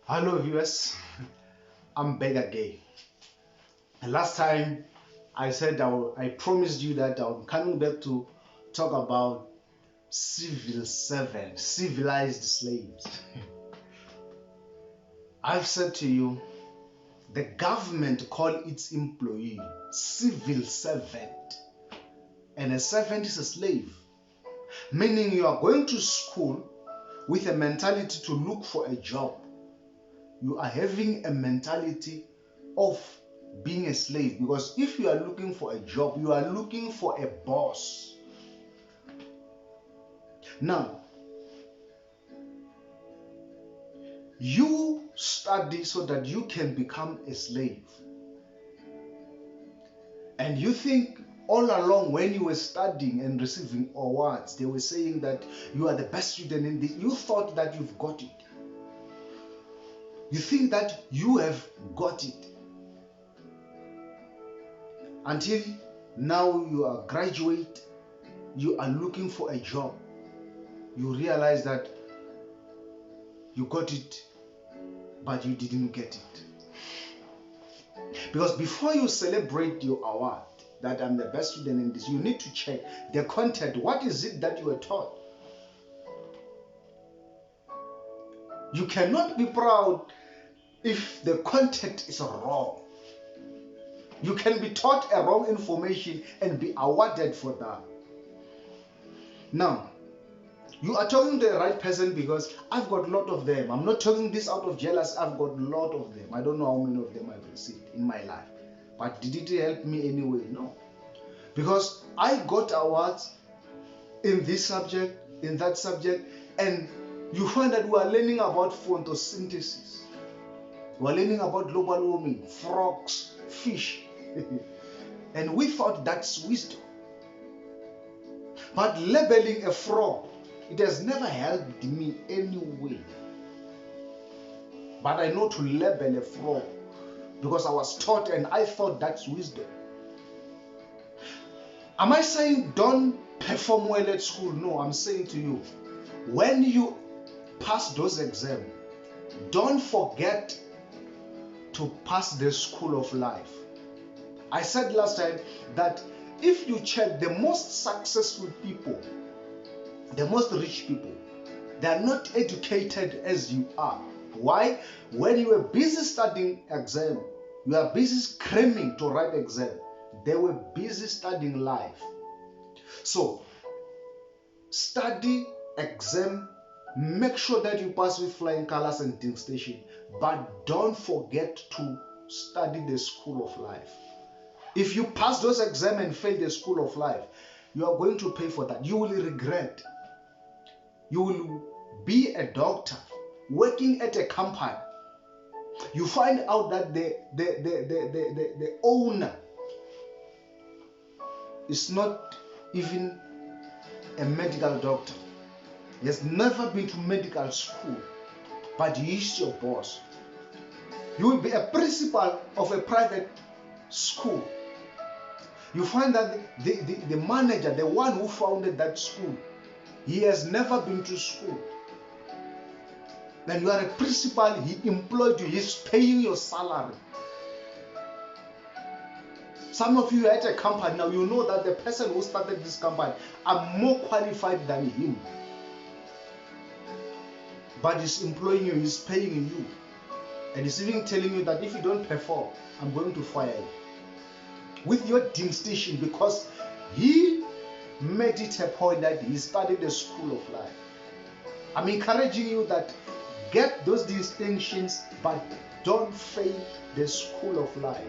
Hello viewers, I'm back again. Last time I said I promised you that I'm coming back to talk about civil servants, civilized slaves. I've said to you, the government call its employee civil servant, and a servant is a slave, meaning you are going to school with a mentality to look for a job. You are having a mentality of being a slave, because if you are looking for a job, you are looking for a boss. Now, you study so that you can become a slave, and you think all along when you were studying and receiving awards, they were saying that you are the best student in this. You thought that you've got it. You think that you have got it until now you are graduate, you are looking for a job. You realize that you got it, but you didn't get it. Because before you celebrate your award, that I'm the best student in this, you need to check the content. What is it that you were taught? You cannot be proud if the content is wrong. You can be taught a wrong information and be awarded for that. Now, you are talking to the right person, because I've got a lot of them. I'm not talking this out of jealousy. I've got a lot of them. I don't know how many of them I've received in my life. But did it help me anyway? No. Because I got awards in this subject, in that subject, and you find that we are learning about photosynthesis. We are learning about global warming, frogs, fish. And we thought that's wisdom. But labeling a frog, it has never helped me anyway. But I know to label a frog because I was taught and I thought that's wisdom. Am I saying don't perform well at school? No, I'm saying to you, when you pass those exams, don't forget to pass the school of life. I said last time that if you check the most successful people, the most rich people, they are not educated as you are. Why? When you were busy studying exam, you are busy cramming to write exam. They were busy studying life. So, study exam, make sure that you pass with flying colors and distinction, but don't forget to study the school of life. If you pass those exams and fail the school of life, you are going to pay for that. You will regret. You will be a doctor working at a company. You find out that the owner is not even a medical doctor. He has never been to medical school, but he is your boss. You will be a principal of a private school. You find that the manager, the one who founded that school, he has never been to school. Then you are a principal, he employed you, he's paying your salary. Some of you are at a company now, you know that the person who started this company are more qualified than him. But he's employing you, he's paying you. And he's even telling you that if you don't perform, I'm going to fire you. With your distinction, because he made it a point that he studied the school of life. I'm encouraging you that get those distinctions, but don't fail the school of life.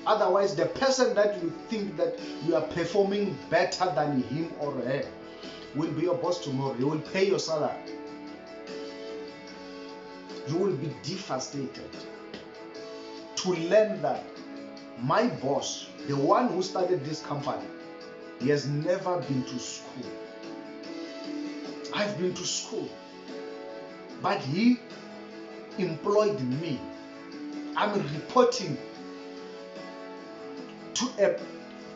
Otherwise, the person that you think that you are performing better than him or her will be your boss tomorrow. He will pay your salary. You will be devastated to learn that my boss, the one who started this company, he has never been to school. I've been to school, but he employed me. I'm reporting to a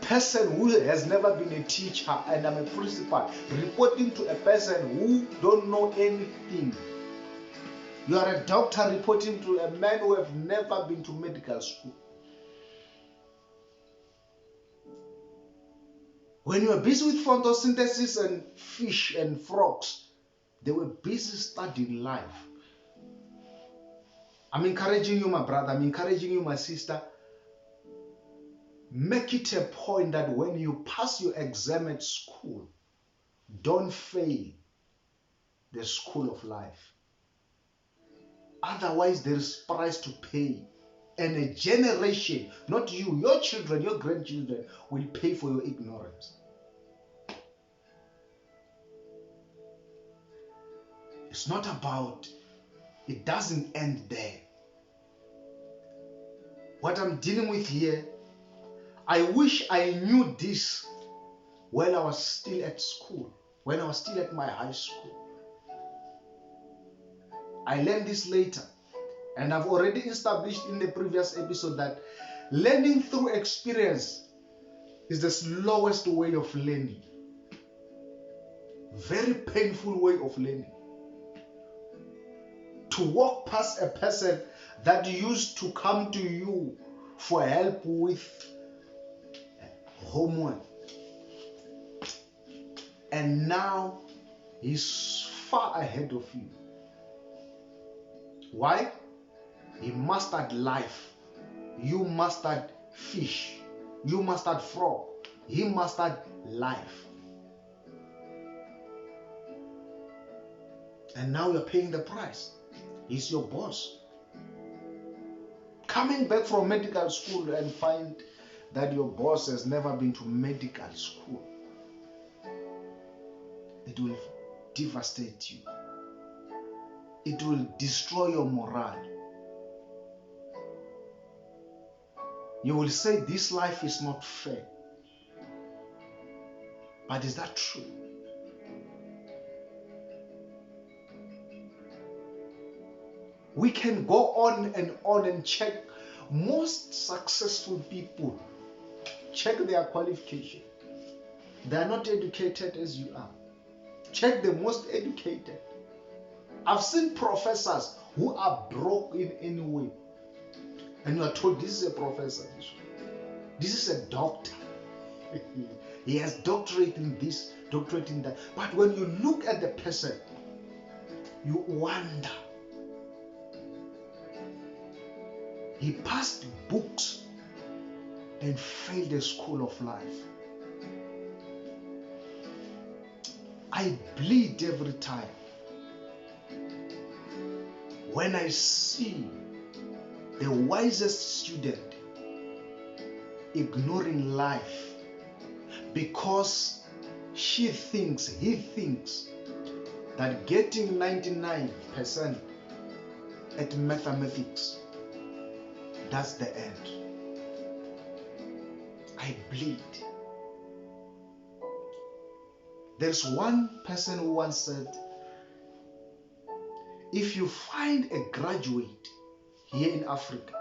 person who has never been a teacher, and I'm a principal, reporting to a person who don't know anything. You are a doctor reporting to a man who have never been to medical school. When you were busy with photosynthesis and fish and frogs, they were busy studying life. I'm encouraging you, my brother. I'm encouraging you, my sister. Make it a point that when you pass your exam at school, don't fail the school of life. Otherwise, there is price to pay. And a generation, not you, your children, your grandchildren, will pay for your ignorance. It's not about, it doesn't end there. What I'm dealing with here, I wish I knew this when I was still at school, when I was still at my high school. I learned this later, and I've already established in the previous episode that learning through experience is the slowest way of learning. Very painful way of learning. To walk past a person that used to come to you for help with homework, and now he's far ahead of you. Why? He mastered life. You mastered fish. You mastered frog. He mastered life. And now you're paying the price. He's your boss. Coming back from medical school and find that your boss has never been to medical school, it will devastate you. It will destroy your morale. You will say this life is not fair. But is that true? We can go on and check most successful people. Check their qualification. They are not educated as you are. Check the most educated. I've seen professors who are broke in any way. And you are told this is a professor. This is a doctor. He has doctorate in this, doctorate in that. But when you look at the person, you wonder. He passed books and failed the school of life. I bleed every time when I see the wisest student ignoring life because he thinks that getting 99% at mathematics, that's the end. I bleed. There's one person who once said, if you find a graduate here in Africa,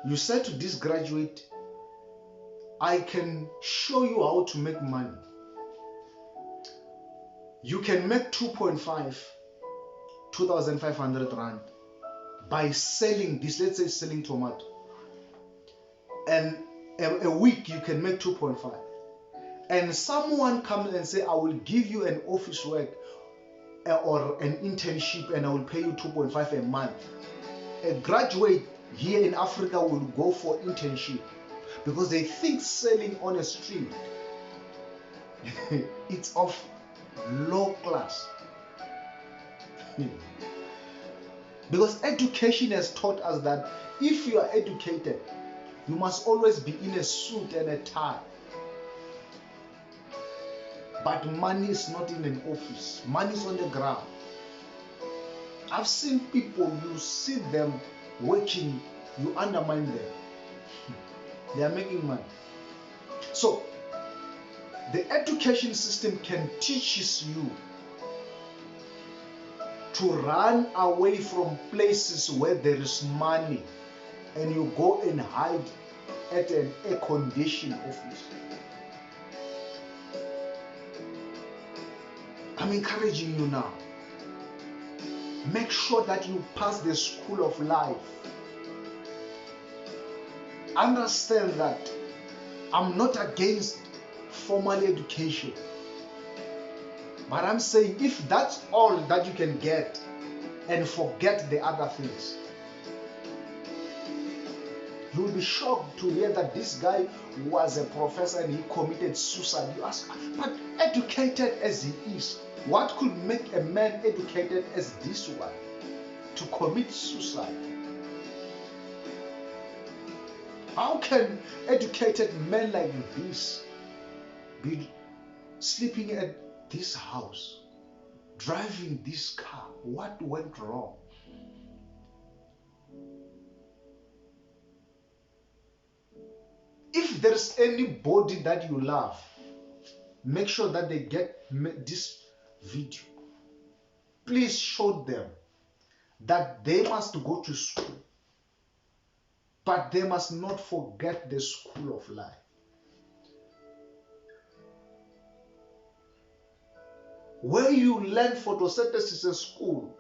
you say to this graduate, I can show you how to make money. You can make 2,500 rand by selling this, let's say selling tomato. And a week you can make 2.5. And someone comes and say, I will give you an office work or an internship and I will pay you 2.5 a month. A graduate here in Africa will go for internship because they think selling on a street it's of low class. Because education has taught us that if you are educated, you must always be in a suit and a tie. But money is not in an office. Money is on the ground. I've seen people, you see them working, you undermine them. They are making money. So, the education system can teach you to run away from places where there is money and you go and hide at an air-conditioned office. I'm encouraging you now. Make sure that you pass the school of life. Understand that I'm not against formal education, but I'm saying if that's all that you can get and forget the other things, you'll be shocked to hear that this guy was a professor and he committed suicide. You ask, but educated as he is, what could make a man educated as this one to commit suicide? How can educated men like this be sleeping at this house, driving this car? What went wrong? If there's anybody that you love, make sure that they get this video. Please show them that they must go to school, but they must not forget the school of life. Where you learn photosynthesis in school,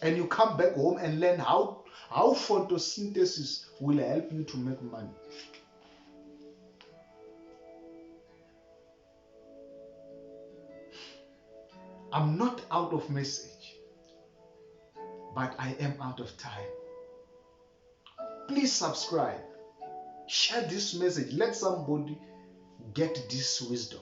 and you come back home and learn how photosynthesis will help you to make money. I'm not out of message, but I am out of time. Please subscribe. Share this message. Let somebody get this wisdom.